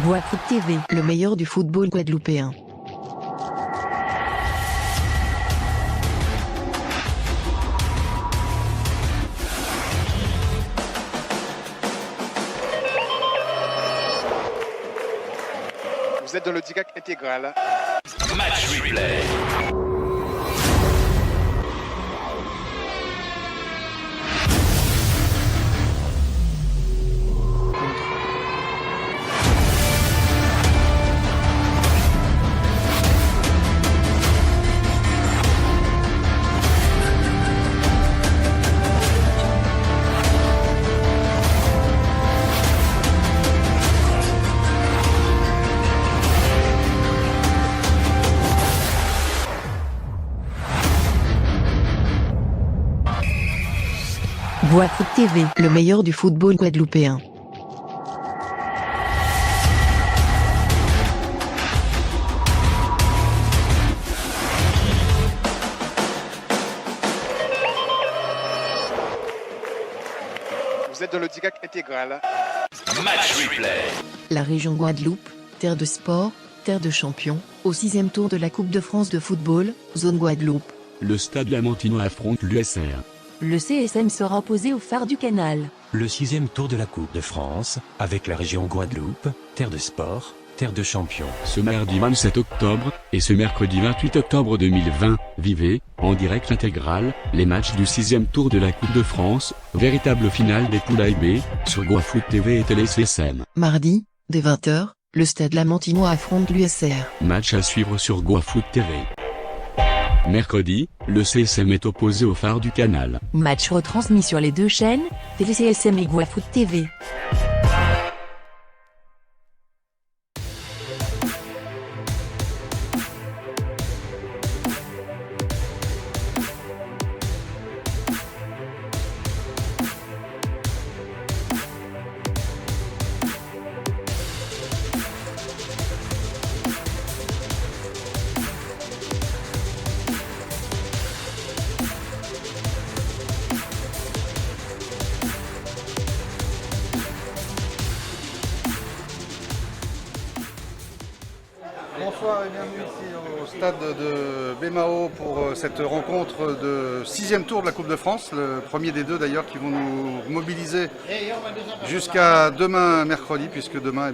Bois Foot TV, le meilleur du football guadeloupéen. Vous êtes dans le DIGAC intégral. Match replay. Bois Foot TV, le meilleur du football guadeloupéen. Vous êtes dans le DIGAC intégral. Match replay. La région Guadeloupe, terre de sport, terre de champions, au 6e tour de la Coupe de France de football, zone Guadeloupe. Le Stade Lamantinois affronte l'USR. Le CSM sera opposé au Phare du Canal. Le 6e tour de la Coupe de France, avec la région Guadeloupe, terre de sport, terre de champions. Ce mardi 27 octobre, et ce mercredi 28 octobre 2020, vivez, en direct intégral, les matchs du 6e tour de la Coupe de France, véritable finale des poules A et B, sur Bois Foot TV et Télé CSM. Mardi, dès 20h, le Stade Lamantinois affronte l'USR. Match à suivre sur Bois Foot TV. Mercredi, le CSM est opposé au Phare du Canal. Match retransmis sur les deux chaînes, Télé CSM et Bois Foot TV. Bonsoir et bienvenue ici au stade de Bémao pour cette rencontre de 6e tour de la Coupe de France, le premier des deux d'ailleurs qui vont nous mobiliser jusqu'à demain mercredi, puisque demain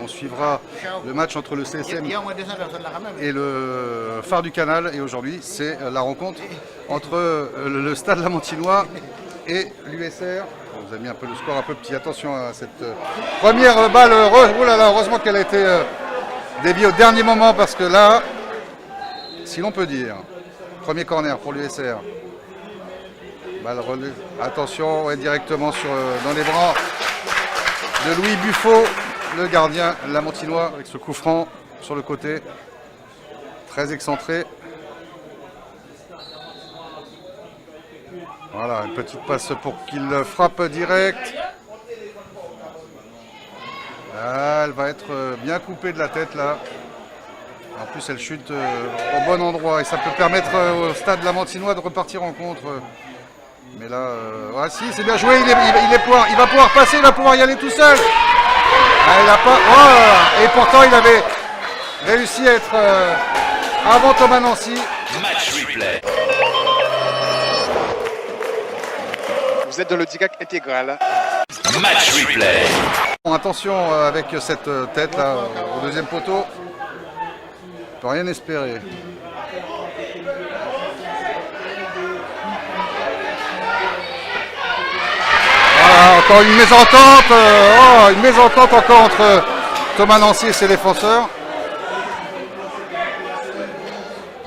on suivra le match entre le CSM et le Phare du Canal, et aujourd'hui c'est la rencontre entre le stade Lamantinois et l'USR. On vous a mis un peu le score un peu petit, attention à cette première balle, oh là là, heureusement qu'elle a été dévié au dernier moment, parce que là, si l'on peut dire, premier corner pour l'USR. Balle relevée. Attention, ouais, directement dans les bras de Louis Buffo, le gardien lamantinois, avec ce coup franc sur le côté, très excentré. Voilà, une petite passe pour qu'il frappe direct. Ah, elle va être bien coupée de la tête là. En plus elle chute au bon endroit et ça peut permettre au stade lamantinois de repartir en contre. Mais là, ah, si, c'est bien joué, il va pouvoir passer, il va pouvoir y aller tout seul. Ah, il a pas, oh, et pourtant il avait réussi à être avant Thomas Nancy. Match replay. Vous êtes dans le DIGAC intégral. Match replay. Bon, attention avec cette tête là au deuxième poteau. On peut rien espérer. Voilà, encore une mésentente. Une mésentente encore entre Thomas Nancy et ses défenseurs.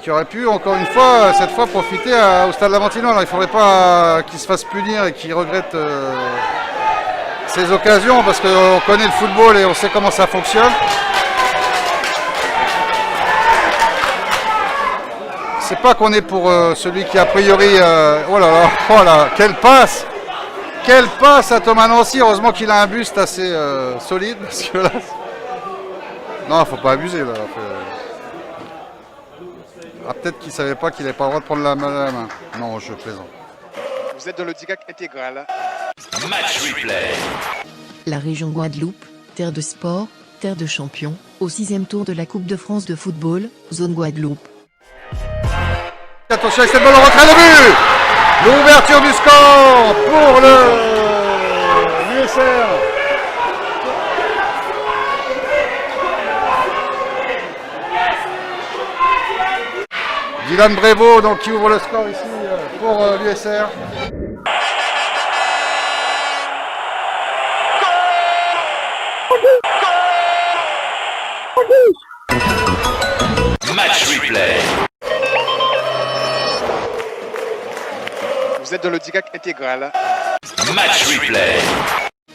Qui aurait pu encore une fois, cette fois, profiter au stade Lamantinois. Alors il ne faudrait pas qu'il se fasse punir et qu'il regrette ces occasions, parce qu'on connaît le football et on sait comment ça fonctionne. C'est pas qu'on est pour celui qui a priori... oh là là, quelle passe! Quelle passe à Thomas Nancy! Heureusement qu'il a un buste assez solide, parce que là... Non, faut pas abuser là. Ah, peut-être qu'il savait pas qu'il n'avait pas le droit de prendre la main. Non, je plaisante. Vous êtes dans le DIGAC intégral. Match replay. La région Guadeloupe, terre de sport, terre de champion, au 6e tour de la Coupe de France de football, zone Guadeloupe. Attention avec cette balle en retrait de but. L'ouverture du score pour l'USR. Dylan Brevo donc, qui ouvre le score ici pour l'USR. Match replay. Vous êtes dans le DIGAC intégral. Match replay.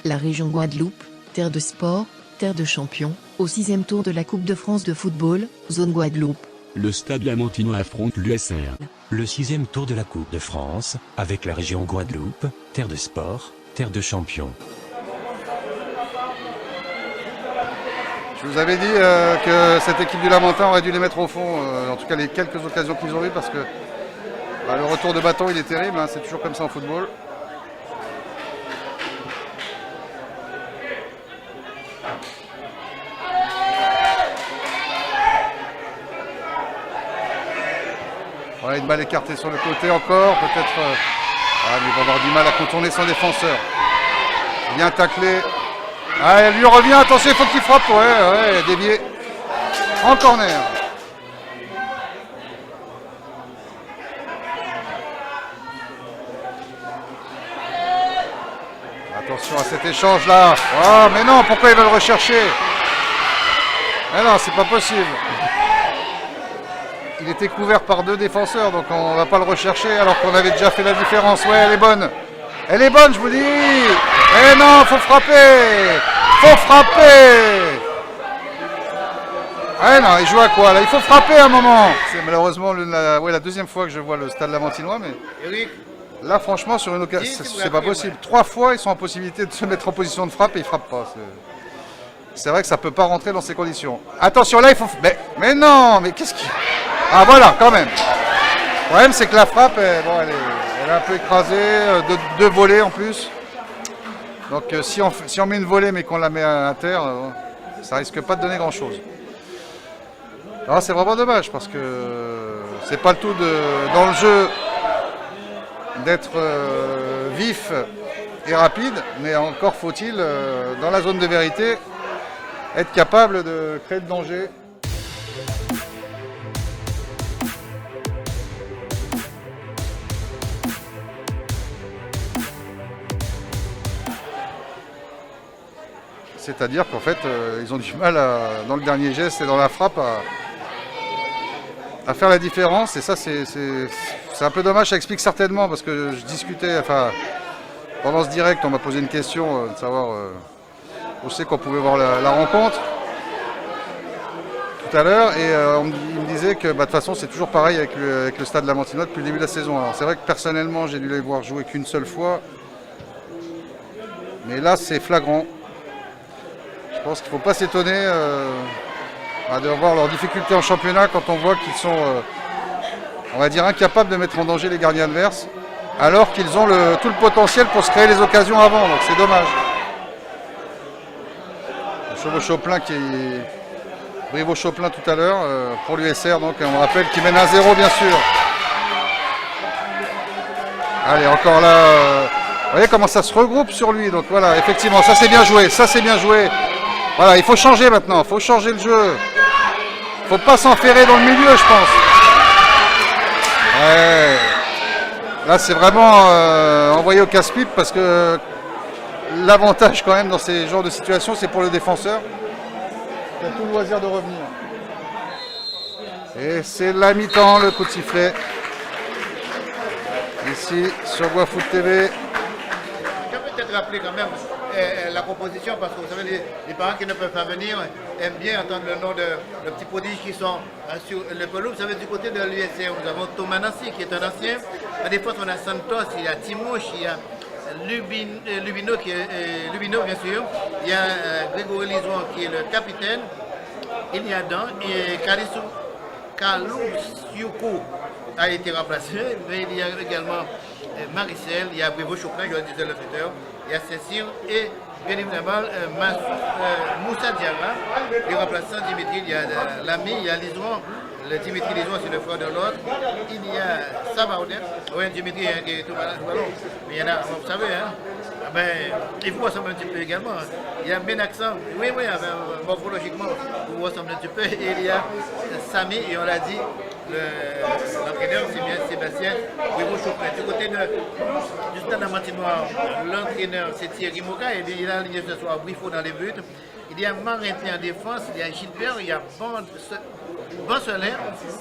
La région Guadeloupe, terre de sport, terre de champion, au 6e tour de la Coupe de France de football, zone Guadeloupe. Le Stade Lamantinois affronte l'USR. Le 6e tour de la Coupe de France, avec la région Guadeloupe, terre de sport, terre de champion. Je vous avais dit que cette équipe du Lamentin aurait dû les mettre au fond, en tout cas les quelques occasions qu'ils ont eues, parce que le retour de bâton il est terrible, hein, c'est toujours comme ça en football. Voilà, une balle écartée sur le côté encore, peut-être. Mais il va avoir du mal à contourner son défenseur. Bien taclé. Ah, elle lui revient, attention, il faut qu'il frappe. Ouais, dévié. En corner. Attention à cet échange là. Oh, mais non, pourquoi ils veulent rechercher? Mais non, c'est pas possible. Il était couvert par deux défenseurs, donc on ne va pas le rechercher alors qu'on avait déjà fait la différence. Ouais, elle est bonne. Elle est bonne, je vous dis. Eh non, faut frapper. Faut frapper. Ah non, il joue à quoi là? Il faut frapper à un moment. C'est malheureusement la deuxième fois que je vois le Stade Lamantinois, mais là franchement sur une occasion, c'est pas possible. 3 fois ils sont en possibilité de se mettre en position de frappe et ils frappent pas. C'est vrai que ça peut pas rentrer dans ces conditions. Attention là, il faut. Mais non, mais qu'est-ce qui. Ah voilà, quand même. Le problème c'est que la frappe, elle est un peu écrasée, deux volées en plus. Donc si on met une volée mais qu'on la met à terre, ça risque pas de donner grand chose. Alors c'est vraiment dommage parce que c'est pas le tout dans le jeu d'être vif et rapide, mais encore faut-il dans la zone de vérité être capable de créer le danger. C'est-à-dire qu'en fait, ils ont du mal dans le dernier geste et dans la frappe à faire la différence. Et ça, c'est un peu dommage. Ça explique certainement parce que je discutais, pendant ce direct, on m'a posé une question de savoir où c'est qu'on pouvait voir la rencontre tout à l'heure. Et il me disait que de toute façon, c'est toujours pareil avec le Stade Lamantinois depuis le début de la saison. Alors c'est vrai que personnellement, j'ai dû les voir jouer qu'une seule fois. Mais là, c'est flagrant. Je pense qu'il ne faut pas s'étonner de voir leurs difficultés en championnat quand on voit qu'ils sont, on va dire, incapables de mettre en danger les gardiens adverses, alors qu'ils ont tout le potentiel pour se créer les occasions avant, donc c'est dommage. Chauveau-Choplin Brivo-Choplin tout à l'heure pour l'USR, donc on rappelle qu'il mène 1-0 bien sûr. Allez, encore là, vous voyez comment ça se regroupe sur lui, donc voilà, effectivement, ça c'est bien joué, ça c'est bien joué. Voilà, il faut changer maintenant, il faut changer le jeu. Il ne faut pas s'enferrer dans le milieu, je pense. Ouais. Là, c'est vraiment envoyé au casse-pipe parce que l'avantage quand même dans ces genres de situations, c'est pour le défenseur. Il a tout le loisir de revenir. Et c'est la mi-temps, le coup de sifflet. Ici, sur Guafoot TV. Je peux peut-être rappeler quand même la composition, parce que vous savez, les parents qui ne peuvent pas venir aiment bien entendre le nom de petits prodiges qui sont sur le pelouse. Vous savez, du côté de l'USR, nous avons Thomas Nassi qui est un ancien. À défense, on a Santos, il y a Timouche, il y a Lubino, bien sûr. Il y a Grégory Lison qui est le capitaine. Il y a Dan et Kalou Sioukou a été remplacé. Mais il y a également Maricel, il y a Brivo-Choplin, je le disais le tuteur. il y a Cécile et bien évidemment Moussa Diarra, le remplaçant Dimitri, il y a l'ami, il y a Lison, le Dimitri Lison c'est le frère de l'autre, il y a Sabaoudin, oui Dimitri qui est tout ballon, mais il y en a, vous savez, hein, mais il vous ressemble un petit peu également, hein. Il y a Benaxan, oui, morphologiquement, vous vous ressemblez un petit peu, et il y a Samy, et on l'a dit, l'entraîneur c'est bien Sébastien Chopin. Du côté du Stade Amantinois, l'entraîneur c'est Thierry Moka, et il a aligné ce soir Brifo dans les buts. Il y a Marintin en défense, il y a Gilbert, il y a Bonsolin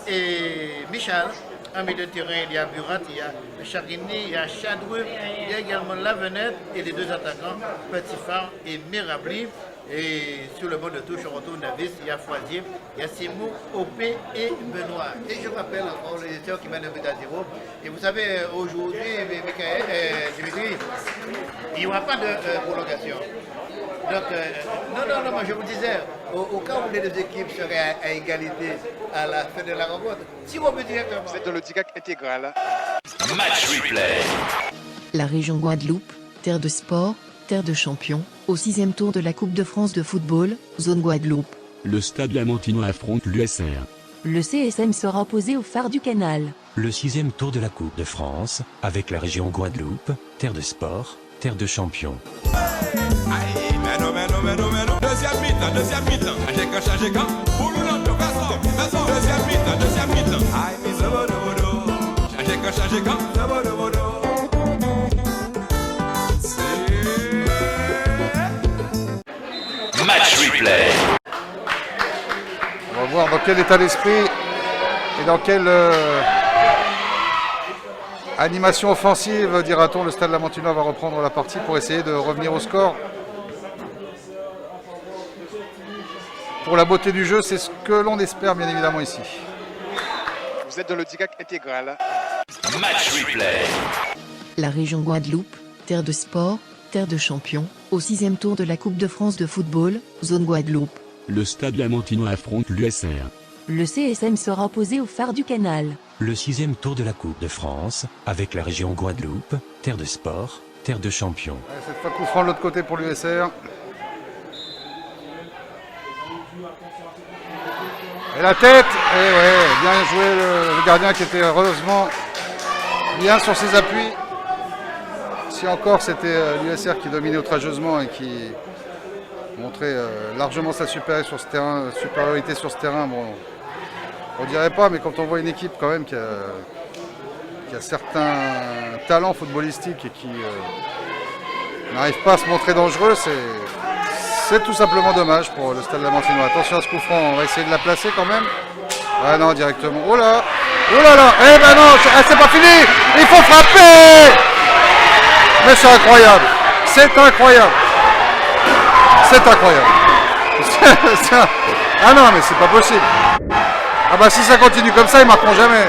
et Michel. En milieu de terrain, il y a Burat, il y a Chardini, il y a Chadreux, il y a également Lavenette et les deux attaquants, Petitfard et Mirabli. Et sur le banc de touche, on retrouve Navis, il y a Foisier, il y a Simon, Opé et Benoît. Et je rappelle encore les éditeurs qui mènent un but à 0. Et vous savez, aujourd'hui, Dimitri, il n'y aura pas de prolongation. Donc, non, moi je vous disais, au cas où les deux équipes seraient à égalité à la fin de la rencontre, si on peut directement. Vous êtes dans le DIGAC intégral. Match replay. La région Guadeloupe, terre de sport, terre de champions, au 6e tour de la Coupe de France de football, zone Guadeloupe. Le Stade Lamantinois affronte l'USR. Le CSM sera opposé au phare du Canal. Le 6e tour de la Coupe de France, avec la région Guadeloupe, terre de sport, terre de champions. Deuxième mi-temps. Changé quand pour l'autre façon. Deuxième mi-temps. Aïe, mis au changé quand Match replay. On va voir dans quel état d'esprit et dans quelle animation offensive, dira-t-on, le Stade Lamantinois va reprendre la partie pour essayer de revenir au score. Pour la beauté du jeu, c'est ce que l'on espère bien évidemment ici. Vous êtes dans le DIGAC intégral. Match replay. La région Guadeloupe, terre de sport, terre de champions, au 6e tour de la Coupe de France de football, zone Guadeloupe. Le Stade Lamantinois affronte l'USR. Le CSM sera opposé au phare du Canal. Le 6e tour de la Coupe de France, avec la région Guadeloupe, terre de sport, terre de champions. Cette fois, coup franc de l'autre côté pour l'USR. Et la tête, et ouais, bien joué le gardien qui était heureusement bien sur ses appuis. Si encore c'était l'USR qui dominait outrageusement et qui montrait largement sa supériorité sur ce terrain, bon, on dirait pas, mais quand on voit une équipe quand même qui a certains talents footballistiques et qui n'arrive pas à se montrer dangereux, c'est tout simplement dommage pour le Stade Lamantinois. Attention à ce coup franc, on va essayer de la placer quand même. Ah non, directement. Oh là là, eh ben non, c'est pas fini. Il faut frapper. Mais c'est incroyable. Ah non, mais c'est pas possible. Ah bah si ça continue comme ça, ils marqueront jamais.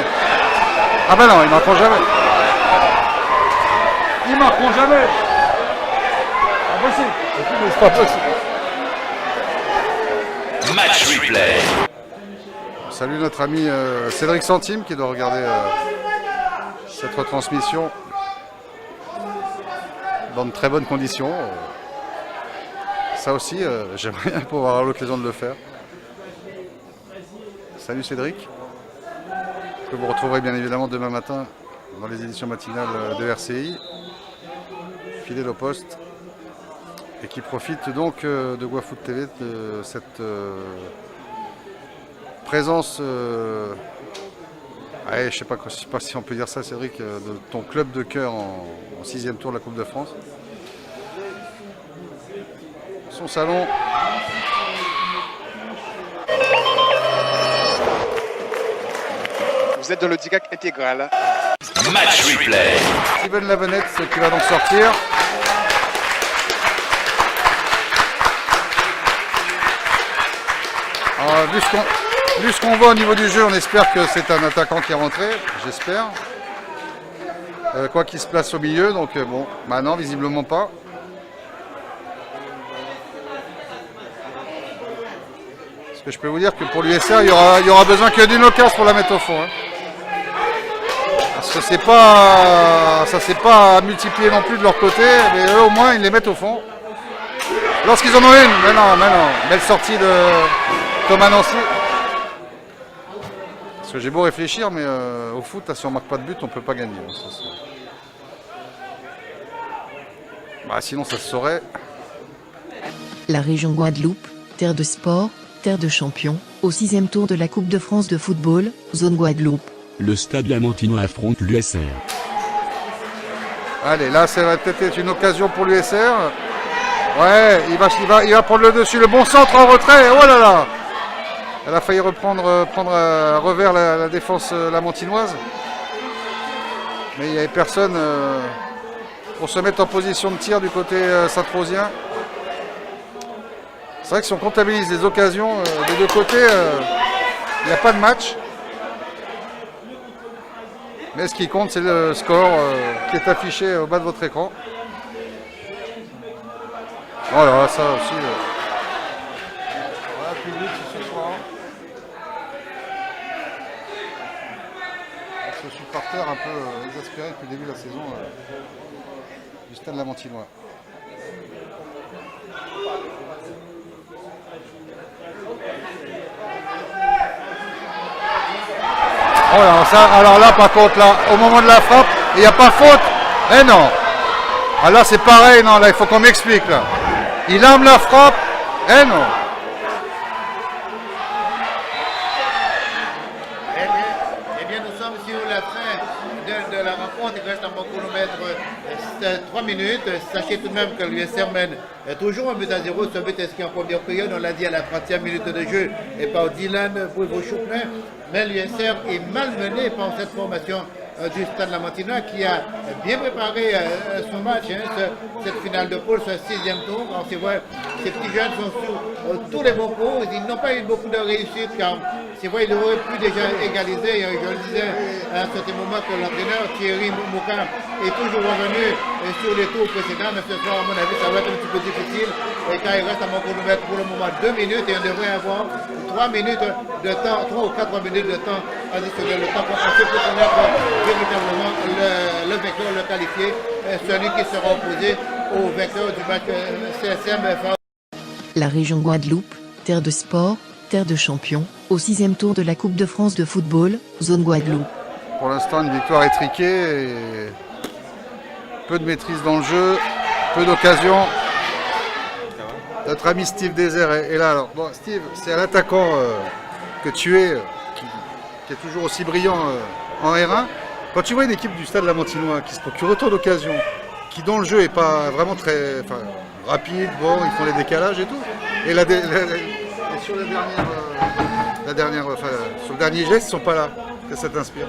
Ah bah non, ils marqueront jamais. C'est pas possible. Match replay. Salut notre ami Cédric Centime qui doit regarder cette retransmission dans de très bonnes conditions. Ça aussi, j'aimerais bien pouvoir avoir l'occasion de le faire. Salut Cédric, que vous retrouverez bien évidemment demain matin dans les éditions matinales de RCI, fidèle au poste, et qui profite donc de Guafoot TV, de cette présence, je ne sais pas si on peut dire ça Cédric, de ton club de cœur en 6e tour de la Coupe de France. Son salon. Vous êtes dans le DIGAC intégral. Match replay. Steven Lavenette qui va donc sortir. Alors, vu ce qu'on voit au niveau du jeu, on espère que c'est un attaquant qui est rentré, j'espère. Quoi qu'il se place au milieu, donc bon, maintenant visiblement pas. Parce que je peux vous dire que pour l'USR, il y aura besoin que d'une occasion pour la mettre au fond. Hein. Ça s'est pas multiplié non plus de leur côté, mais eux au moins ils les mettent au fond. Lorsqu'ils en ont une, mais non, belle sortie de Thomas Nancy. Parce que j'ai beau réfléchir, mais au foot, si on marque pas de but, on peut pas gagner. Sinon ça se saurait. La région Guadeloupe, terre de sport, terre de champions, au 6e tour de la Coupe de France de football, zone Guadeloupe. Le Stade Lamantinois affronte l'USR. Allez, là, ça va peut-être être une occasion pour l'USR. Ouais, il va prendre le dessus. Le bon centre en retrait. Oh là là! Elle a failli prendre à revers la défense lamantinoise. Mais il n'y avait personne pour se mettre en position de tir du côté saint-rosien. C'est vrai que si on comptabilise les occasions des deux côtés, il n'y a pas de match. Mais ce qui compte, c'est le score qui est affiché au bas de votre écran. Voilà, ça aussi. Voilà, public ce soir. Je suis par terre un peu exaspéré depuis le début de la saison du Stade Lamantinois. Oh là, ça, alors là par contre là, au moment de la frappe, il n'y a pas faute. Eh non. Ah là c'est pareil, non, là il faut qu'on m'explique là. Il arme la frappe. Eh non. Eh bien nous sommes sur la fin de la rencontre. Il reste un bon chronomètre 3 minutes. Sachez tout de même que l'USR mène toujours un but à 0. Ce but inscrit en première période, on l'a dit à la 30e minute de jeu, et par Dylan Prévost-Choupin. Mais l'USR est malmené par cette formation du Stade Lamantinois qui a bien préparé son match, cette finale de poule, ce 6e tour. Alors c'est vrai, ces petits jeunes sont sur tous les bons coups. Ils n'ont pas eu beaucoup de réussite car c'est vrai, ils auraient pu déjà égaliser. Je le disais à un certain moment que l'entraîneur Thierry Mouka est toujours revenu sur les tours précédents, mais ce soir, à mon avis, ça va être un petit peu difficile. Et car il reste à mon chronomètre pour le moment 2 minutes et on devrait avoir 3 minutes de temps, 3 ou 4 minutes de temps additionnel, le temps compensé pour connaître véritablement le vainqueur, le qualifié, celui qui sera opposé au vainqueur du match CSM. La région Guadeloupe, terre de sport, terre de champions, au 6e tour de la Coupe de France de football, zone Guadeloupe. Pour l'instant, une victoire étriquée et peu de maîtrise dans le jeu, peu d'occasions. Notre ami Steve Désert est là. Alors, bon, Steve, c'est un attaquant que tu es, qui est toujours aussi brillant en R1. Quand tu vois une équipe du Stade Lamantinois qui se procure autant d'occasions, qui dans le jeu n'est pas vraiment très rapide, bon, ils font les décalages et tout. Et, sur sur le dernier geste, ils sont pas là. Que ça t'inspire?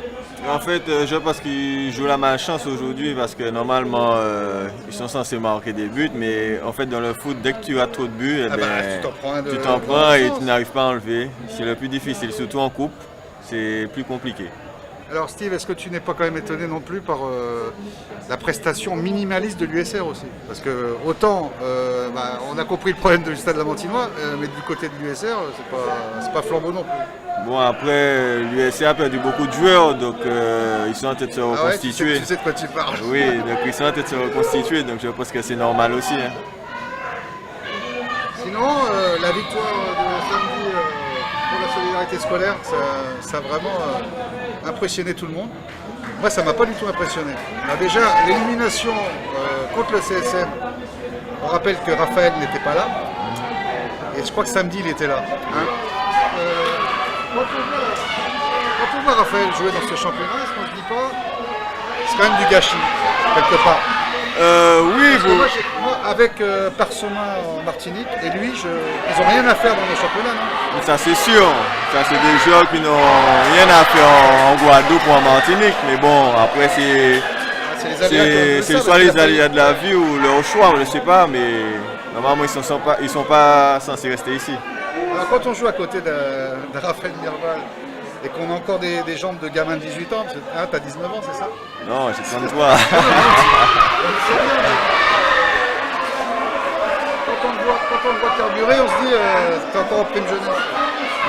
En fait, je pense qu'ils jouent la malchance aujourd'hui parce que normalement, ils sont censés marquer des buts, mais en fait, dans le foot, dès que tu as trop de buts, tu t'en prends et tu n'arrives pas à enlever. C'est le plus difficile, surtout en coupe, c'est plus compliqué. Alors Steve, est-ce que tu n'es pas quand même étonné non plus par la prestation minimaliste de l'USR aussi? Parce que autant on a compris le problème du Stade Lamantinois, mais du côté de l'USR, c'est pas flambant non plus. Bon, après, l'USR a perdu beaucoup de joueurs, donc ils sont en train de se reconstituer. Ouais, tu sais de quoi tu parles. Oui, donc ils sont en train de se reconstituer, donc je pense que c'est normal aussi. Sinon, la victoire de samedi pour la solidarité scolaire, ça a vraiment impressionné tout le monde. Moi, ça ne m'a pas du tout impressionné. Alors déjà, l'élimination contre le CSM, on rappelle que Raphaël n'était pas là. Et je crois que samedi, il était là. Quand on voit Raphaël jouer dans ce championnat, est-ce qu'on se dit pas, c'est quand même du gâchis, quelque part? Oui, vous... moi, avec Parsemin en Martinique et lui, ils n'ont rien à faire dans le championnat, non? Ça c'est sûr, ça c'est des joueurs qui n'ont rien à faire en Guadeloupe ou en Martinique, mais bon, après c'est soit les aléas de la vie ou leur choix, je ne sais pas, mais normalement ils sont pas censés rester ici. Alors quand on joue à côté de Raphaël Mirval et qu'on a encore des jambes de gamin de 18 ans, t'as 19 ans, c'est ça? Non, j'ai 33. Quand on le voit carburer, on se dit t'es encore en prime jeunesse.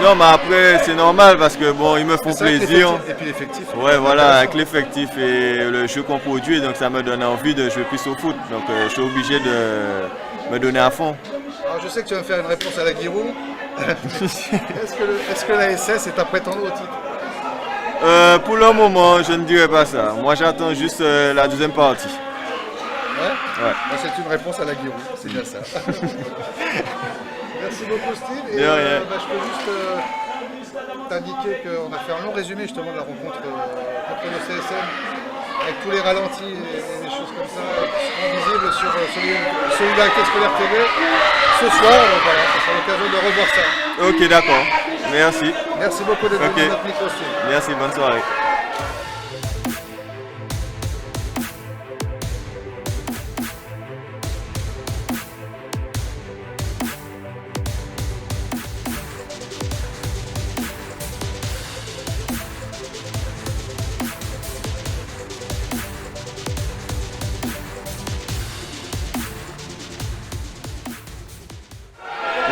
Non, mais après, c'est normal parce que bon, ils me font plaisir. Et puis l'effectif. Ouais, voilà, avec l'effectif et le jeu qu'on produit, donc ça me donne envie de jouer plus au foot. Donc je suis obligé de me donner à fond. Alors, je sais que tu vas me faire une réponse à la Giroud. Est-ce que la SS est à prétendre au titre? Pour le moment, je ne dirais pas ça. Moi, j'attends juste la deuxième partie. Ouais. C'est une réponse à la Giroud, c'est bien ça. Merci beaucoup Steve. Et je peux juste t'indiquer qu'on a fait un long résumé justement de la rencontre contre le CSM, avec tous les ralentis et des choses comme ça qui seront visibles sur Solidarité Scolaire TV ce soir. Voilà, ça sera l'occasion de revoir ça. Ok, d'accord. Merci. Merci beaucoup d'être venu à notre micro, Steve. Merci, bonne soirée.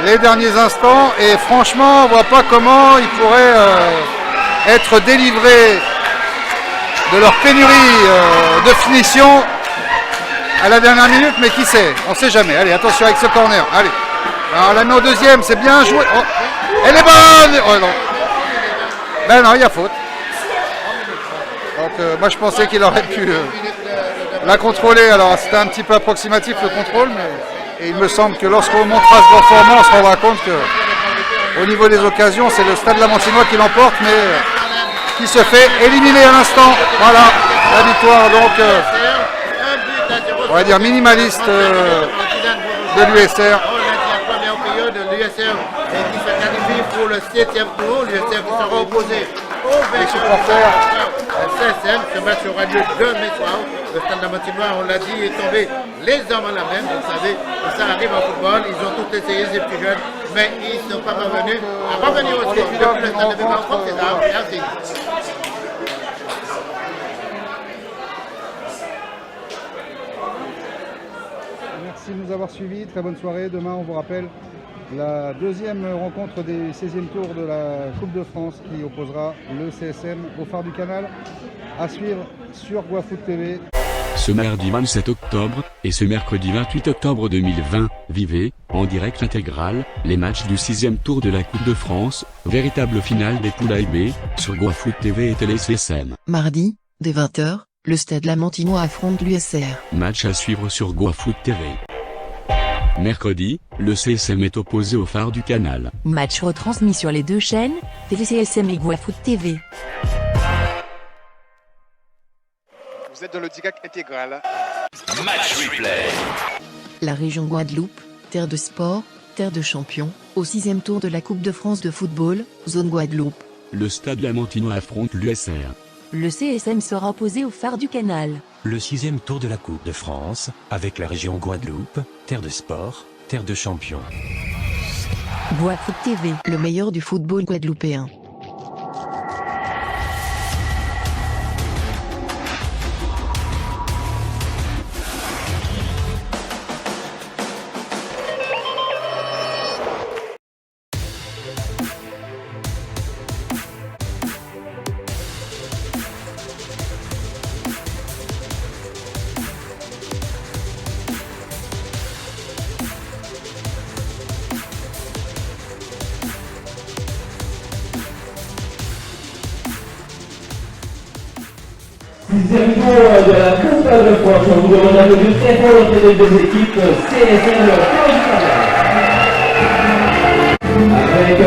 Les derniers instants et franchement on voit pas comment ils pourraient être délivrés de leur pénurie de finition à la dernière minute, mais qui sait, on sait jamais. Allez, attention avec ce corner, allez. Alors on la met au deuxième, c'est bien joué. Oh, elle est bonne. Oh, non. Ben non, il y a faute. Donc moi je pensais qu'il aurait pu la contrôler, alors c'était un petit peu approximatif le contrôle, mais et il me semble que lorsqu'on montera ce performance, on se rendra compte que au niveau des occasions, c'est le Stade Lamantinois qui l'emporte, mais qui se fait éliminer à l'instant. Voilà, la victoire donc, on va dire minimaliste de l'USR. Qui se qualifie pour le 7e tour, l'USR qui sera opposé au vainqueur CSM. Ce match aura lieu demain soir. Le Stade Lamantinois, on l'a dit, est tombé les hommes à la main. Vous savez, ça arrive en football. Ils ont tout essayé, ces petits jeunes, mais ils ne sont pas parvenus à revenir au score. Depuis le Stade de Bémar, c'est là. Merci. Merci de nous avoir suivis. Très bonne soirée. Demain, on vous rappelle la deuxième rencontre des 16e tours de la Coupe de France qui opposera le CSM au phare du Canal, à suivre sur GoaFoot TV. Ce mardi 27 octobre et ce mercredi 28 octobre 2020, vivez, en direct intégral, les matchs du 6e tour de la Coupe de France, véritable finale des poulailles B, sur GoaFoot TV et Télé CSM. Mardi, dès 20h, le Stade Lamantinois affronte l'USR. Match à suivre sur GoaFoot TV. Mercredi, le CSM est opposé au phare du Canal. Match retransmis sur les deux chaînes, Télé CSM et GoaFoot TV. Vous êtes dans le DIGAC intégral. Match replay. La région Guadeloupe, terre de sport, terre de champions, au 6e tour de la Coupe de France de football, zone Guadeloupe. Le Stade Lamantinois affronte l'USR. Le CSM sera opposé au phare du Canal. Le 6e tour de la Coupe de France, avec la région Guadeloupe, terre de sport, terre de champions. GoaFoot TV, le meilleur du football guadeloupéen. Sixième tour de la Coupe de France. On vous demande d'applaudir très fort l'entrée des deux équipes CSM avec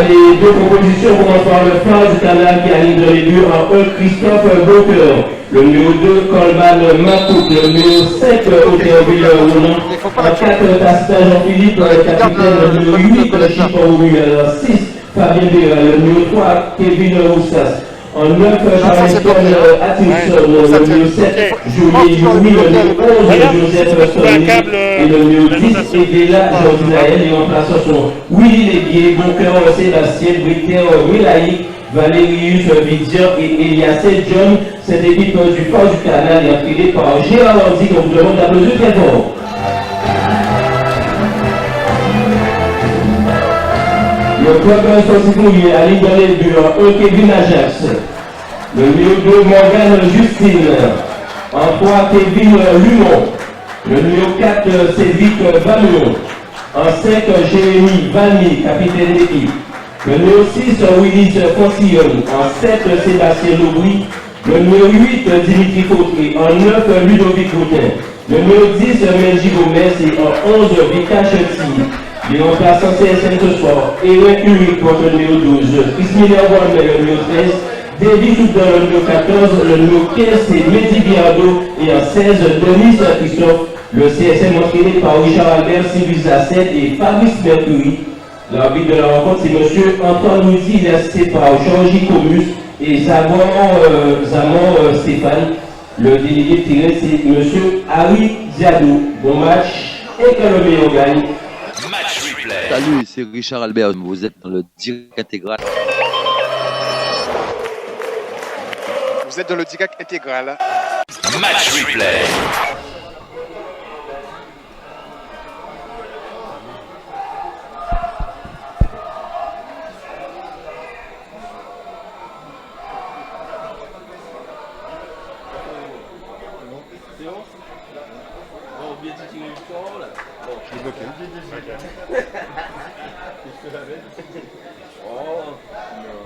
les deux propositions. On commence par le phare du Canal qui arrive dans les buts en 1, Christophe Bauker. Le numéro 2, Colman Macouk. Le numéro 5, Othéoville Roland. En 4, Tassin Jean-Philippe, capitaine. Le numéro 8, Chiffon Romuel. 6, Fabien Béra. Le numéro 3, Kevin Roussas. En 9, Charles-Antoine Atkinson, le numéro 7, Julien Youmi, le numéro 11, Joseph Sonny, et le numéro 10, Edela Jordinaël, et en remplaçant sont Willy Léguier, Boncoeur Sébastien, Britter Wilaï, Valérius Vidian et Elias John. Cette équipe du phare du Canal est entraînée par Gérard Ordi, qu'on vous demande d'applaudir très fort. Le Le club sportif mouillé aligne dans les buts 1 Kevin Ajax. Le numéro 2 Morgane Justine. En 3 Kevin Lumon. Le numéro 4 Cédric Vamion. En 5 Jérémy Vanny, capitaine d'équipe. Le numéro 6 Willis Foncillon. En 7 Sébastien Lobry. Le numéro 8 Dimitri Fautré. En 9 Ludovic Boutin. Le numéro 10 Menji Gomez et en 11 Vika Cheti. Les remplaçants CSM ce soir, Eric Uric contre le numéro 12, Chris Miller le numéro 13, David Soudan le numéro 14, le numéro 15 c'est Mehdi Biardo et en 16 Denis Christophe. Le CSM entraîné par Richard Albert, Sylvie Zasset et Fabrice Mercury. L'arbitre de la rencontre c'est M. Antoine Louis, il est assisté par Georgie Comus et Zaman Stéphane. Le délégué tiré c'est M. Harry Ziadou. Bon match et que le meilleur gagne. Match replay. Salut, c'est Richard Albert, vous êtes dans le direct intégral. Vous êtes dans le direct intégral. Match replay.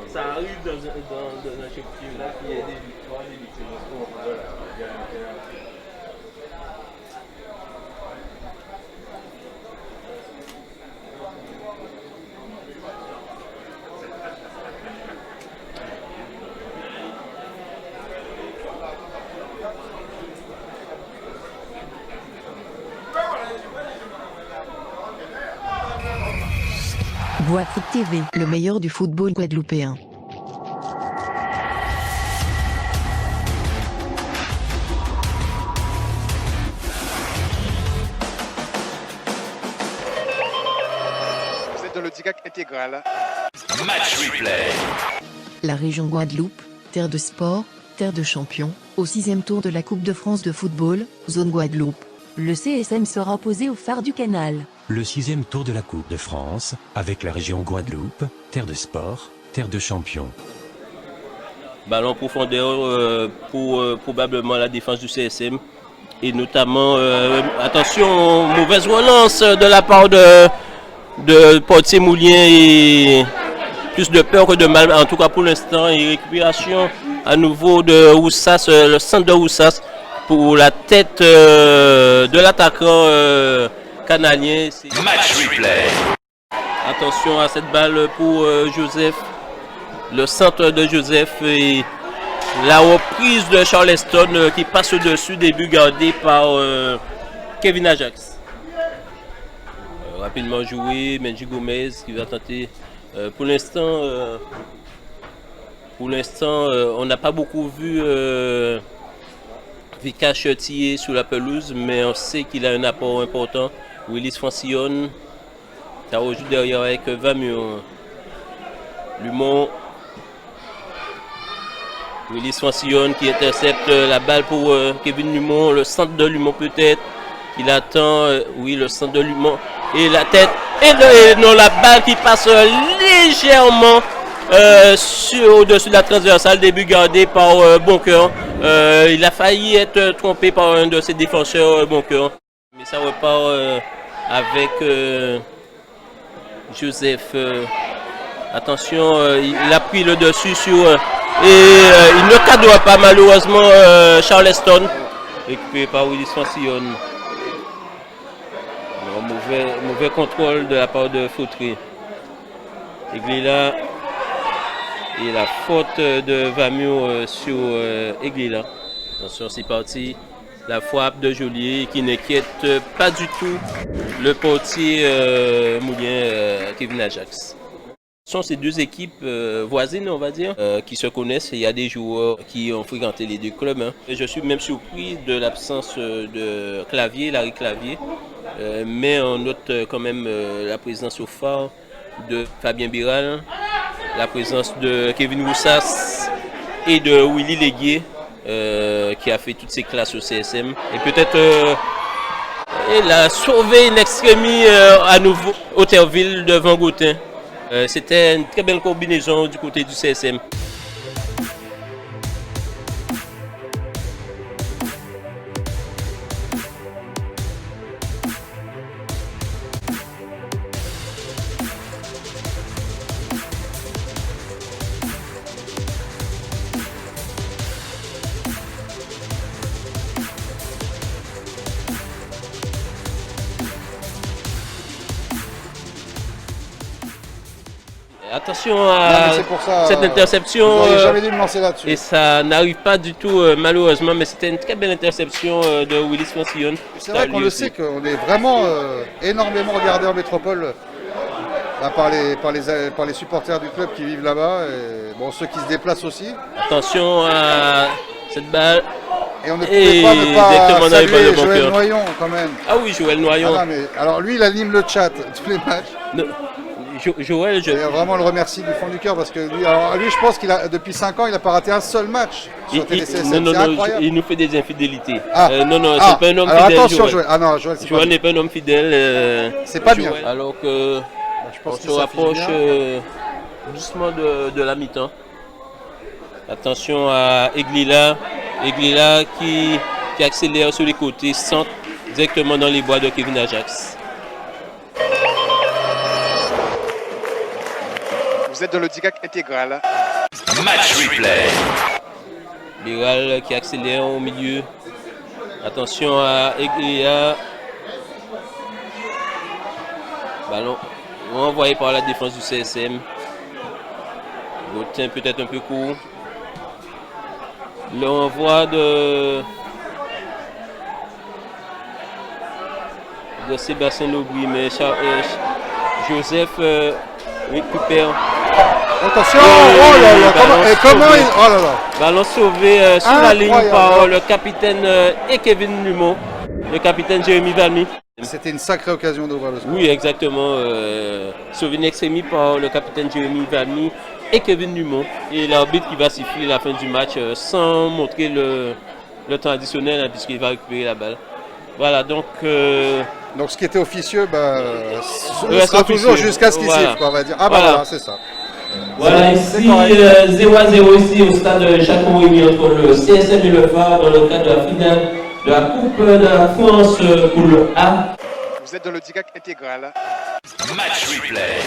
Ça arrive dans un championnat qui est des victoires, des victoires. Voix Foot TV, le meilleur du football guadeloupéen. Vous êtes dans le direct intégral. Match replay. La région Guadeloupe, terre de sport, terre de champions, au 6e tour de la Coupe de France de football, zone Guadeloupe. Le CSM sera opposé au phare du Canal. Le 6e tour de la Coupe de France, avec la région Guadeloupe, terre de sport, terre de champion. Ballon profondeur pour probablement la défense du CSM. Et notamment, attention, mauvaise relance de la part de Portier Moulien et plus de peur que de mal, en tout cas pour l'instant. Et récupération à nouveau de Roussas, le centre de Roussas pour la tête de l'attaquant canadien. Match replay. Attention à cette balle pour Joseph. Le centre de Joseph et la reprise de Charleston qui passe au-dessus des buts gardés par Kevin Ajax. Rapidement joué, Menji Gomez qui va tenter. Pour l'instant, on n'a pas beaucoup vu Vika Chetier sur la pelouse, mais on sait qu'il a un apport important. Willis Foncillon, ça rejoue derrière avec Vamion. Lumon. Willis Foncillon qui intercepte la balle pour Kevin Lumon, le centre de Lumon peut-être. Il attend, oui, le centre de Lumon. Et la tête, et non, la balle qui passe légèrement au-dessus de la transversale, début gardé par Boncoeur. Il a failli être trompé par un de ses défenseurs, Boncoeur. Mais ça repart avec Joseph. Attention, il a pris le dessus sur... et il ne cadre pas malheureusement Charleston. Récupéré par Willis Foncillon. Mauvais contrôle de la part de Fautré. Eglila. Et la faute de Vamio sur Eglila. Attention, c'est parti. La frappe de Joliet qui n'inquiète pas du tout le portier moulien Kevin Ajax. Ce sont ces deux équipes voisines, on va dire, qui se connaissent. Il y a des joueurs qui ont fréquenté les deux clubs. Hein. Et je suis même surpris de l'absence de Clavier, Larry Clavier. Mais on note quand même la présence au phare de Fabien Biral, la présence de Kevin Roussas et de Willy Léguier, qui a fait toutes ses classes au CSM. Et peut-être il a sauvé une extrémie à nouveau Hauterville devant Gautin. C'était une très belle combinaison du côté du CSM. Attention à cette interception. Vous n'auriez jamais dû me lancer là-dessus. Et ça n'arrive pas du tout malheureusement, mais c'était une très belle interception de Willis Francillon. C'est vrai qu'on le sait qu'on est vraiment énormément regardé en métropole par les supporters du club qui vivent là-bas et bon, ceux qui se déplacent aussi. Attention à cette balle. Et on ne pouvait pas ne pas saluer Joël Noyon quand même. Ah oui, Joël Noyon. Ah non, mais, alors lui, il anime le chat tous les matchs. Joël, je vraiment le remercie du fond du cœur parce que lui, je pense qu'il a depuis 5 ans, il n'a pas raté un seul match sur TDCSM. C'est incroyable. Il nous fait des infidélités. Non, c'est pas un homme fidèle. Attention, Joël. Ah non, Joël n'est pas un homme fidèle. C'est pas bien. Alors que on se rapproche doucement de la mi-temps. Attention à Eglila. Eglila qui accélère sur les côtés, centre directement dans les bois de Kevin Ajax. Vous êtes dans le DIGAC intégral. Match replay. Biral qui accélère au milieu. Attention à Eglila. Ballon envoyé par la défense du CSM. Gautin peut-être un peu court. L'envoi de Sébastien Lobry, mais Joseph récupère. Attention, oh là là, oh là là. Ballon sauvé sur la ligne par le capitaine et Kevin Lumont, le capitaine Jérémy Valmy. C'était une sacrée occasion d'ouvrir le score. Oui, exactement. Sauvé Nexemi par le capitaine Jérémy Valmy et Kevin Lumont. Et l'arbitre qui va siffler la fin du match sans montrer le temps additionnel puisqu'il va récupérer la balle. Voilà, donc ce qui était officieux, sera toujours jusqu'à ce qu'il siffle, on va dire. Ah voilà, c'est ça. Voilà, ici 0-0 ici au stade Château Rémy entre le CSM et le Phare dans le cadre de la finale de la Coupe de la France pour le A. Vous êtes dans le DIGAC intégral. Match replay.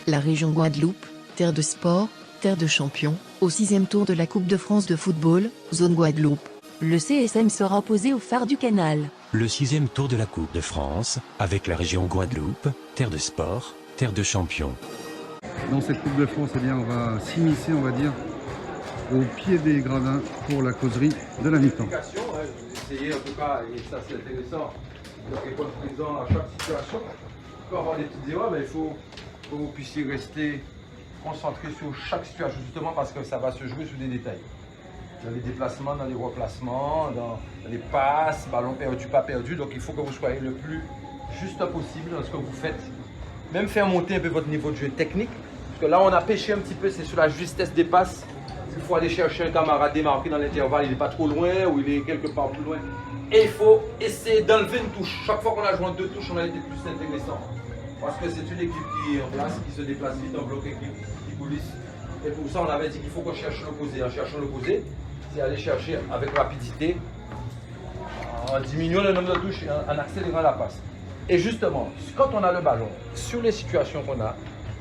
La région Guadeloupe, terre de sport, terre de champions, au 6e tour de la Coupe de France de football, zone Guadeloupe. Le CSM sera opposé au Phare du Canal. Le 6e tour de la Coupe de France, avec la région Guadeloupe, terre de sport, terre de champions. Dans cette Coupe de France, on va s'immiscer, on va dire, au pied des gradins pour la causerie de la mi-temps. Essayer en tout cas, et ça c'est intéressant, de répondre présent à chaque situation. Il peut avoir des petites erreurs, mais il faut que vous puissiez rester concentré sur chaque situation, justement parce que ça va se jouer sur des détails. Dans les déplacements, dans les replacements, dans les passes, ballon perdu, pas perdu. Donc il faut que vous soyez le plus juste possible dans ce que vous faites. Même faire monter un peu votre niveau de jeu technique. Parce que là, on a pêché un petit peu, c'est sur la justesse des passes. Il faut aller chercher un camarade démarqué dans l'intervalle, il n'est pas trop loin ou il est quelque part plus loin. Et il faut essayer d'enlever une touche. Chaque fois qu'on a joué 2 touches, on a été plus intéressant. Parce que c'est une équipe qui est en place, qui se déplace vite, en bloc équipe, qui coulisse. Et pour ça, on avait dit qu'il faut qu'on cherche l'opposé. En cherchant l'opposé, c'est aller chercher avec rapidité, en diminuant le nombre de touches, en accélérant la passe. Et justement, quand on a le ballon, sur les situations qu'on a,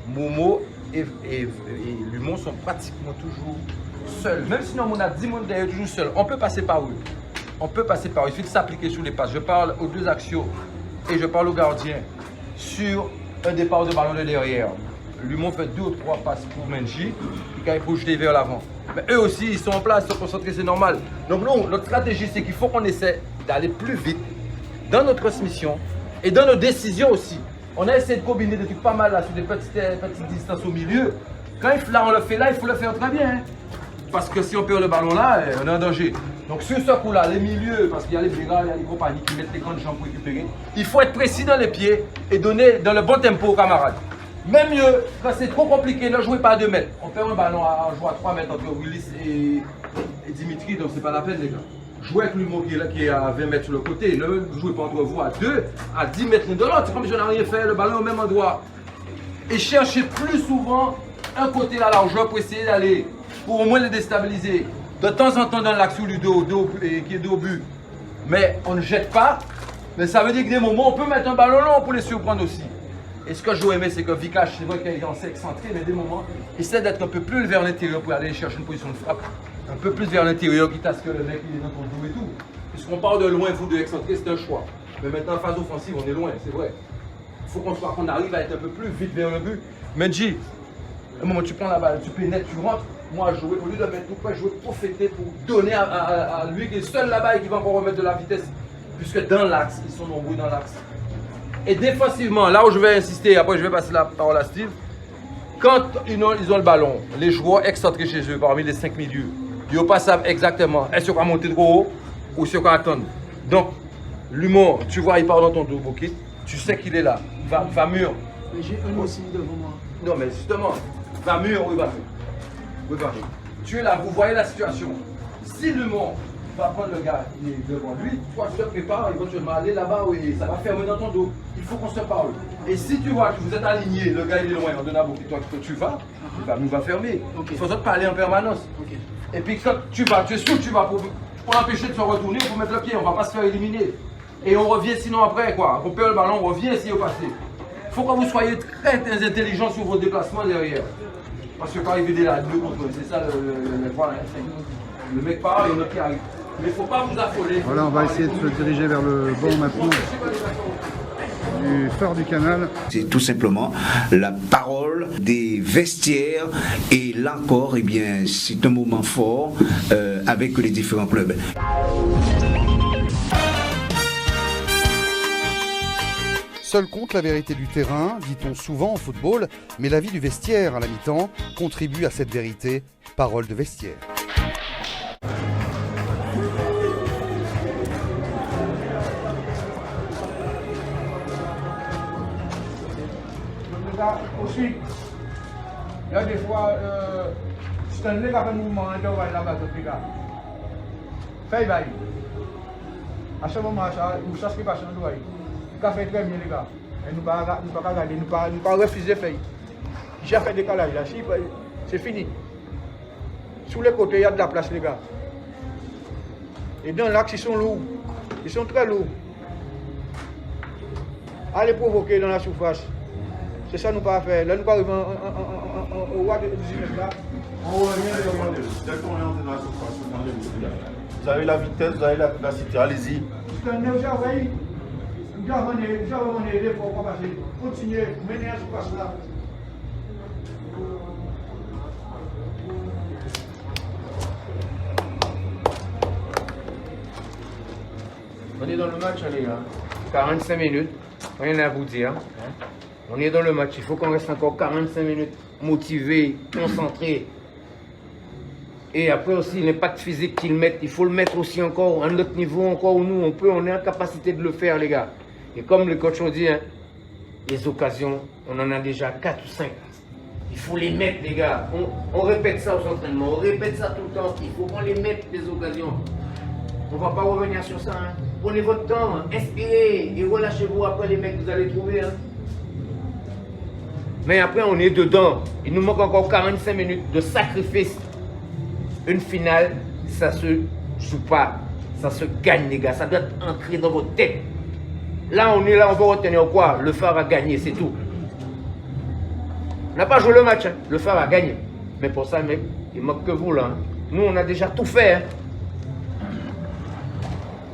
Momo et Lumont sont pratiquement toujours seuls. Même si on a 10 monde derrière, toujours seuls. On peut passer par eux. On peut passer par eux. Il suffit de s'appliquer sur les passes. Je parle aux 2 axiaux et je parle au gardien sur un départ de ballon de derrière. Lumont fait 2 ou 3 passes pour Menji, qui est projeté vers l'avant. Mais eux aussi, ils sont en place, ils sont concentrés, c'est normal. Donc nous, notre stratégie, c'est qu'il faut qu'on essaie d'aller plus vite dans notre transmission et dans nos décisions aussi. On a essayé de combiner des trucs pas mal là, sur des petites distances au milieu. Quand on le fait là, il faut le faire très bien. Hein. Parce que si on perd le ballon là, on est en danger. Donc sur ce coup-là, les milieux, parce qu'il y a les Béras, il y a les compagnies qui mettent les grandes jambes pour récupérer, il faut être précis dans les pieds et donner dans le bon tempo aux camarades. Même mieux, quand c'est trop compliqué, ne jouez pas à 2 mètres. On perd un ballon à jouer à 3 mètres entre Willis et Dimitri, donc c'est pas la peine les gars. Jouez avec Lumont qui est à 20 mètres sur le côté, ne jouez pas entre vous à 2, à 10 mètres l'un de l'autre. C'est comme si on n'a rien fait, le ballon au même endroit. et chercher plus souvent un côté à largeur pour essayer d'aller, pour au moins les déstabiliser. De temps en temps dans l'axe ou du dos qui est dos au but. Mais on ne jette pas. Mais ça veut dire que des moments, on peut mettre un ballon long pour les surprendre aussi. Et ce que je veux aimer, c'est que Vikash, c'est vrai qu'il est excentré, mais des moments, il essaie d'être un peu plus vers l'intérieur pour aller chercher une position de frappe. Un peu plus vers l'intérieur, quitte à ce que le mec il est dans ton dos et tout. Puisqu'on part de loin, vous de excentré, c'est un choix. Mais maintenant, en phase offensive, on est loin, c'est vrai. Il faut qu'on arrive à être un peu plus vite vers le but. Menji, à un moment, tu prends la balle, tu pénètres, tu rentres. Moi, jouer, au lieu de mettre tout près, je veux profiter pour donner à lui qui est seul là-bas et qui va encore remettre de la vitesse. Puisque dans l'axe, ils sont nombreux dans l'axe. Et défensivement, là où je vais insister, après je vais passer la parole à Steve, quand ils ont le ballon, les joueurs excentrés chez eux, parmi les 5 milieux, ils ne savent pas exactement est-ce qu'on va monter trop haut ou est-ce qu'on va attendre. Donc, l'humour, tu vois, il part dans ton dos, Bokit, tu sais qu'il est là, va mûr. Mais j'ai un aussi devant moi. Non, mais justement, va mûr, oui, va mûr. Oui, va mûr. Tu es là, vous voyez la situation. Si l'humour va prendre le gars, il est devant lui, toi tu te prépares, éventuellement aller là-bas, oui, ça va fermer dans ton dos. Il faut qu'on se parle. Et si tu vois que vous êtes aligné, le gars il est loin, on donne à beaucoup, toi tu vas, nous va fermer. Okay. Il faut te parler en permanence. Okay. Et puis quand tu vas, tu es sûr que tu vas pour empêcher de se retourner, pour mettre le pied, on va pas se faire éliminer. Et on revient sinon après, quoi. On perd le ballon, on revient si au passé. Il faut que vous soyez très intelligent sur vos déplacements derrière. Parce que quand il veut là, deux contre, c'est ça le mec part et l'autre qui arrive. Mais il ne faut pas vous affoler. Voilà, on va essayer de se diriger vers le banc maintenant du phare du canal. C'est tout simplement la parole des vestiaires et là encore, eh bien, c'est un moment fort avec les différents clubs. Seul compte la vérité du terrain, dit-on souvent en football, mais la vie du vestiaire à la mi-temps contribue à cette vérité, parole de vestiaire. Aussi, il y a des fois, c'est un mec avec un mouvement, on doit aller là-bas, tout le gars. Fais bail. À ce moment, nous savons ce qui passe, on doit aller. Il a fait très bien, les gars. Et nous ne pouvons pas regarder, nous ne pouvons pas refuser de faire. J'ai fait des décalage là, c'est fini. Sur les côtés, il y a de la place, les gars. Et dans l'axe, ils sont lourds. Ils sont très lourds. Allez provoquer dans la surface. C'est ça que nous pas faire. Là, nous pas arriver au roi de 19 là. On revient dès qu'on est entré dans la surface, vous avez la vitesse, vous avez la capacité, allez-y. Nous avons les efforts pour passer. Continuez, menez la surface là. On est dans le match, les gars. 45 minutes, rien à vous dire. On est dans le match, il faut qu'on reste encore 45 minutes motivés, concentrés. Et après aussi l'impact physique qu'ils mettent, il faut le mettre aussi encore à un autre niveau, encore où nous on est en capacité de le faire, les gars. Et comme le coach ont dit, hein, les occasions, on en a déjà 4 ou 5. Il faut les mettre, les gars. On répète ça aux entraînements, on répète ça tout le temps. Il faut qu'on les mette, les occasions. On ne va pas revenir sur ça. Hein. Prenez votre temps, hein. Inspirez et relâchez-vous après les mecs que vous allez trouver. Hein. Mais après, on est dedans. Il nous manque encore 45 minutes de sacrifice. Une finale, ça se joue pas. Ça se gagne, les gars. Ça doit entrer dans votre tête. Là, on est là, on va retenir quoi? Le phare a gagné, c'est tout. On n'a pas joué le match. Hein. Le phare a gagné. Mais pour ça, mec, il manque que vous, là. Hein. Nous, on a déjà tout fait. Hein.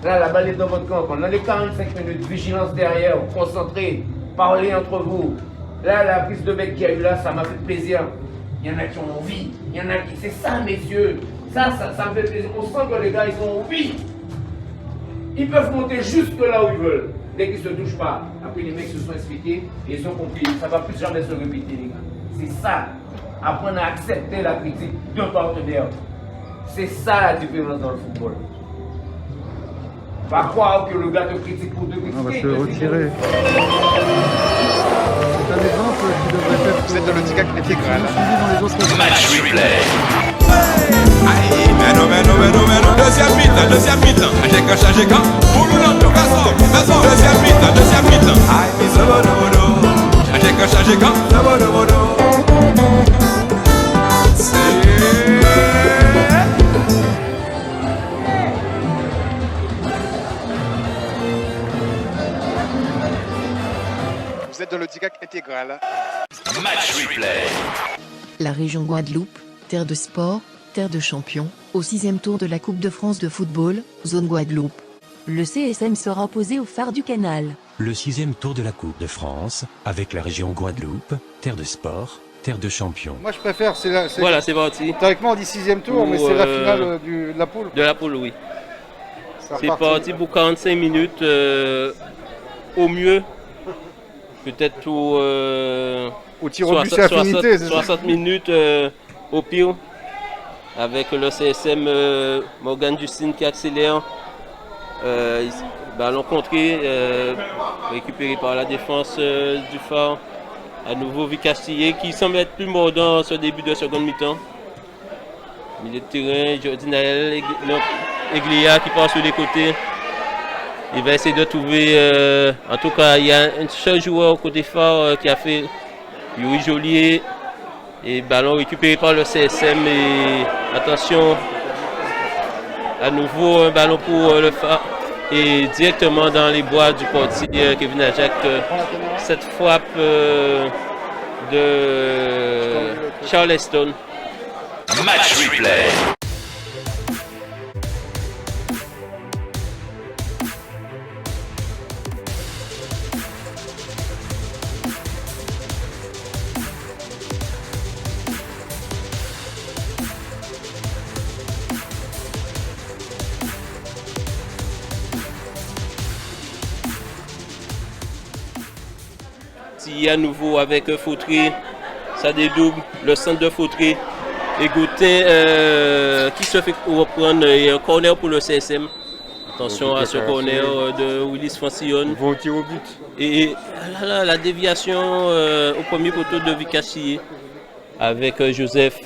Là, la balle est dans votre camp. On a les 45 minutes, vigilance derrière, concentré, parlez entre vous. Là, la prise de bec qu'il y a eu là, ça m'a fait plaisir. Il y en a qui ont envie. Il y en a qui... C'est ça, messieurs. Ça me fait plaisir. On sent que les gars, ils ont envie. Ils peuvent monter jusque là où ils veulent. Dès qu'ils ne se touchent pas. Après, les mecs se sont expliqués et ils ont compris. Ça ne va plus jamais se répéter, les gars. C'est ça. Apprendre à accepter la critique d'un partenaire. C'est ça la différence dans le football. Pas croire que le gars te critique pour te critiquer. On va se retirer. C'est un exemple qui devrait être vous êtes dans le DIGAC intégral. Suivi dans les autres Match replay. Deuxième mi-temps. Changez quand. Pour nous, deuxième mi-temps. changer quand. Vous êtes dans le DIGAC intégral. Match replay. La région Guadeloupe, terre de sport, terre de champions, au 6e tour de la Coupe de France de football, zone Guadeloupe. Le CSM sera opposé au phare du Canal. Le 6e tour de la Coupe de France, avec la région Guadeloupe, terre de sport, terre de champions. Moi je préfère, Voilà, c'est parti. Théoriquement on dit 6e tour, mais c'est la finale de la poule. De la poule, oui. C'est parti pour 45 minutes au mieux. Peut-être au tir au but, c'est affinité. 60 minutes au pire. Avec le CSM Morgan Justine qui accélère. Ballon contré, récupéré par la défense du phare. À nouveau Vicastillé qui semble être plus mordant en ce début de seconde mi-temps. Milieu de terrain, Jordi Naël, Eglia qui passe sur les côtés. Il va essayer de trouver, en tout cas il y a un seul joueur au côté phare qui a fait Yuri Joliet. Et ballon récupéré par le CSM et attention, à nouveau un ballon pour le phare. Et directement dans les bois du portier Kevin Ajac, cette frappe de Charleston. Match replay. À nouveau avec Fautré, ça dédouble le centre de Fautré et Gautin qui se fait reprendre et un corner pour le CSM. Attention à ce corner de Willis Francillon. Ils vont tirer au but. Et là, la déviation au premier poteau de Vicassier avec Joseph,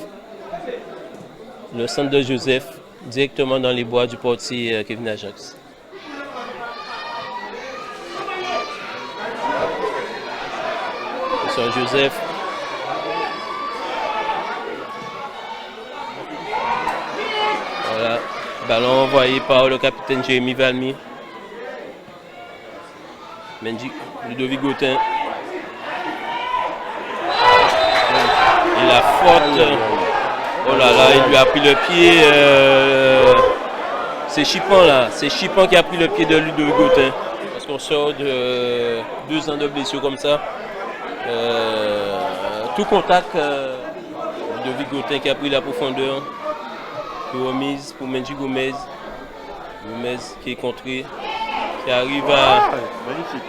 le centre de Joseph directement dans les bois du portier Kevin Ajax. Joseph. Voilà, ballon envoyé par le capitaine Jérémy Valmy. Mendy, Ludovic Gautin. Et la faute. Oh là là, il lui a pris le pied. C'est Chipan là, c'est Chipan qui a pris le pied de Ludovic Gautin. Parce qu'on sort de 2 ans de blessure comme ça. Tout contact de Vigotin qui a pris la profondeur, qui remise pour Mendy Gomez. Gomez qui est contré, qui arrive à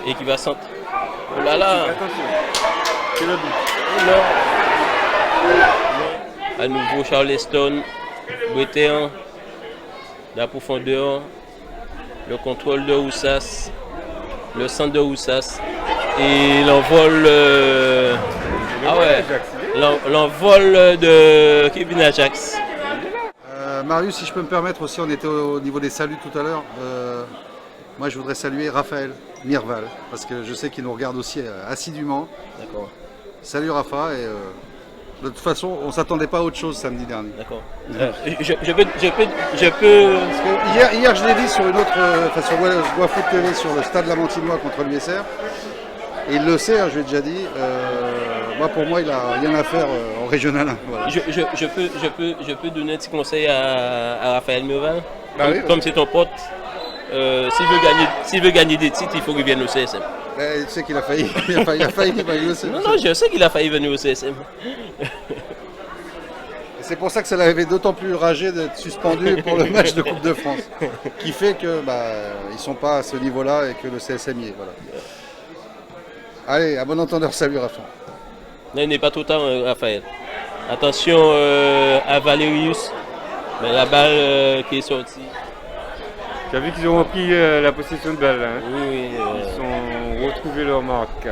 et qui va centrer. Oh là là! C'est le but. À nouveau Charleston, Breton, la profondeur, le contrôle de Roussas, le centre de Roussas. Et l'envol l'envol de Kevin Ajax. Marius, si je peux me permettre aussi, on était au niveau des saluts tout à l'heure. Moi, je voudrais saluer Raphaël Mirval, parce que je sais qu'il nous regarde aussi assidûment. D'accord. Salut Rafa, et de toute façon, on ne s'attendait pas à autre chose samedi dernier. D'accord. Je peux... Parce que hier, je l'ai dit sur une autre, sur Guafoot TV, sur le stade Lamantinois contre l'USR. Et il le sait, hein, je lui ai déjà dit, moi pour moi il a rien à faire en régional 1. Voilà. Je peux donner un petit conseil à Raphaël Mirval. Comme c'est ton pote, s'il veut gagner des titres, il faut qu'il vienne au CSM. Tu sais qu'il a failli, il a failli venir au CSM. Non, je sais qu'il a failli venir au CSM. C'est pour ça que ça l'avait d'autant plus ragé d'être suspendu pour le match de Coupe de France. Qui fait que ils ne sont pas à ce niveau-là et que le CSM y est. Voilà. Allez, à bon entendeur, salut Raphaël. Non, il n'est pas tout le temps, Raphaël. Attention à Valérius. Mais la balle qui est sortie. Tu as vu qu'ils ont repris la possession de balle. Hein. Oui. Ils ont retrouvé leur marque.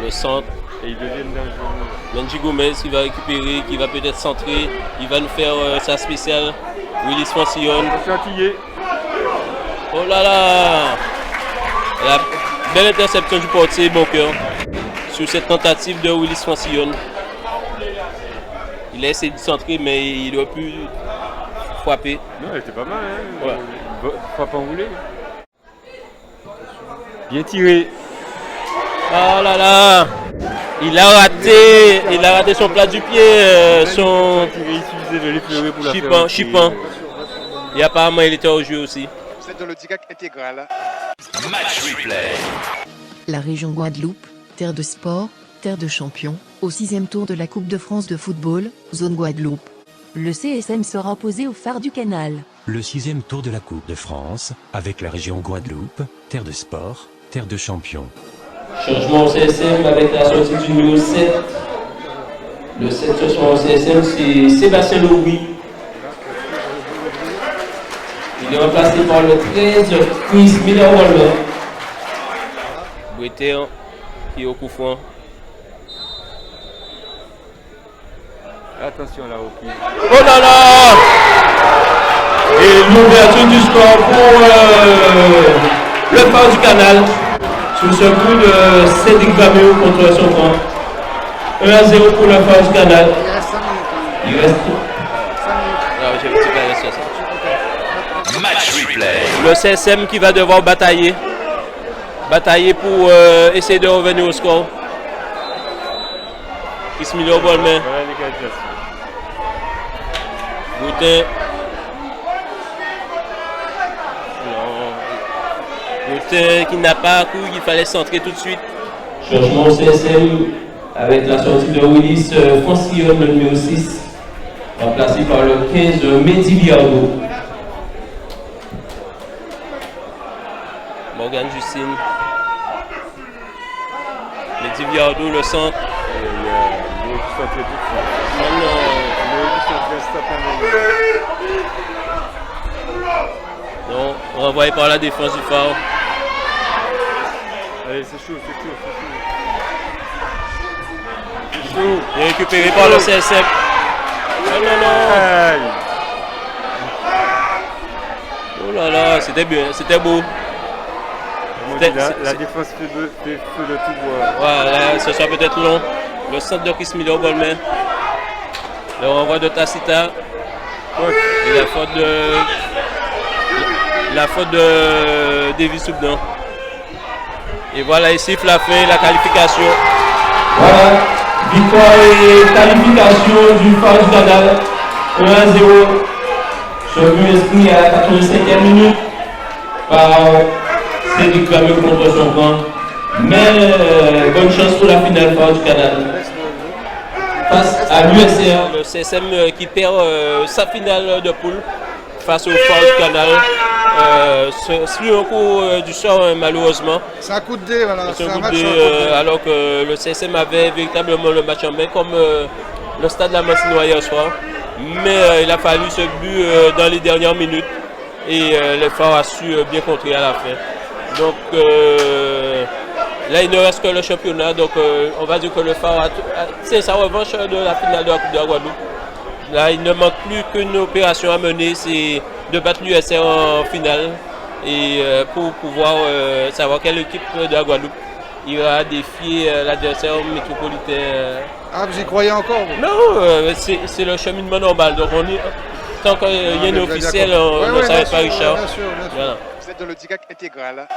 Le centre. Et ils deviennent dangereux. Mendy Gomez qui va récupérer, qui va peut-être centrer. Il va nous faire sa spéciale. Willis Francillon. Oh là là! La belle interception du portier, bon cœur. sur cette tentative de Willis Francillon. Il a essayé de centrer, mais il aurait pu frapper. Non, elle était pas mal, hein. Ouais. Frappe enroulée. Bien tiré. Oh là là! Il a raté son plat du pied, son chipant. Et apparemment, il était au jeu aussi. Vous êtes dans le DIGAC intégral. Match replay. La région Guadeloupe, terre de sport, terre de champions, au 6e tour de la Coupe de France de football, zone Guadeloupe. Le CSM sera opposé au Phare du Canal. Le 6e tour de la Coupe de France, avec la région Guadeloupe, terre de sport, terre de champions. Changement au CSM avec la sortie du numéro 7. Le 7 changement au CSM, c'est Sébastien Louis. Il est remplacé par le 13, Chris Miller-Walmer. Boueté qui est au coup franc. Attention là, au pied. Oh là là! Et l'ouverture du score pour le Phare du Canal. Sur ce coup de Cédric Vamio contre son camp. 1-0 pour le Phare du Canal. Il reste 5 minutes. Match replay. Le CSM qui va devoir batailler. Batailler pour essayer de revenir au score. Chris Miller-Walmer. Boutin. Boutin qui n'a pas couru, il fallait centrer tout de suite. Changement au CSM avec la sortie de Willis Francillon, le numéro 6, remplacé par le 15 Mehdi Biardo. Morgan Justine. Mehdi Biardo, le centre. Non, renvoyé par la défense du Phare. Allez, c'est chaud, c'est chaud, c'est chaud. C'est chaud. Et récupéré par le CSM. Oh non, non. Oh là là, c'était bien, c'était beau. La défense fait de tout voir. Voilà, ce sera peut-être long. Le centre de Chris Miller-Walmer. Le renvoi de Tacita. Et la faute de Davis Soubdan. Et voilà, il siffle la fin, la qualification. Voilà, victoire et qualification du Phare du Canal. 1-0. Ce but inscrit à la 85e minute par Cédric Vamio contre son camp. Mais bonne chance pour la finale Phare du Canal. Face à l'USR. Le CSM qui perd sa finale de poule face au Phare du Canal. C'est un coup du sort malheureusement. C'est un coup de dé, voilà. C'est un coup de dé, alors que le CSM avait véritablement le match en main comme le Stade La Massinois hier soir. Mais il a fallu ce but dans les dernières minutes et le Phare a su bien contrer à la fin. Donc là il ne reste que le championnat, donc on va dire que le Phare c'est sa revanche de la finale de la Coupe de la Guadeloupe. Là il ne manque plus qu'une opération à mener, c'est de battre l'USR en finale et pour pouvoir savoir quelle équipe de la Guadeloupe ira défier l'adversaire métropolitain. Ah, vous y croyez encore vous? Non, c'est le cheminement normal. Donc tant qu'il y a une officielle, on ne s'arrête pas, Richard. Bien sûr. Voilà. Vous êtes dans le DIGAC intégral.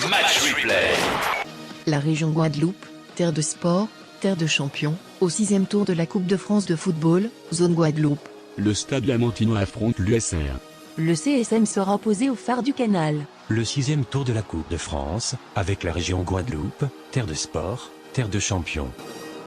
Match replay. La région Guadeloupe, terre de sport, terre de champions, au 6e tour de la Coupe de France de football, zone Guadeloupe. Le Stade Lamantinois affronte l'USR. Le CSM sera opposé au Phare du Canal. Le 6e tour de la Coupe de France, avec la région Guadeloupe, terre de sport, terre de champions.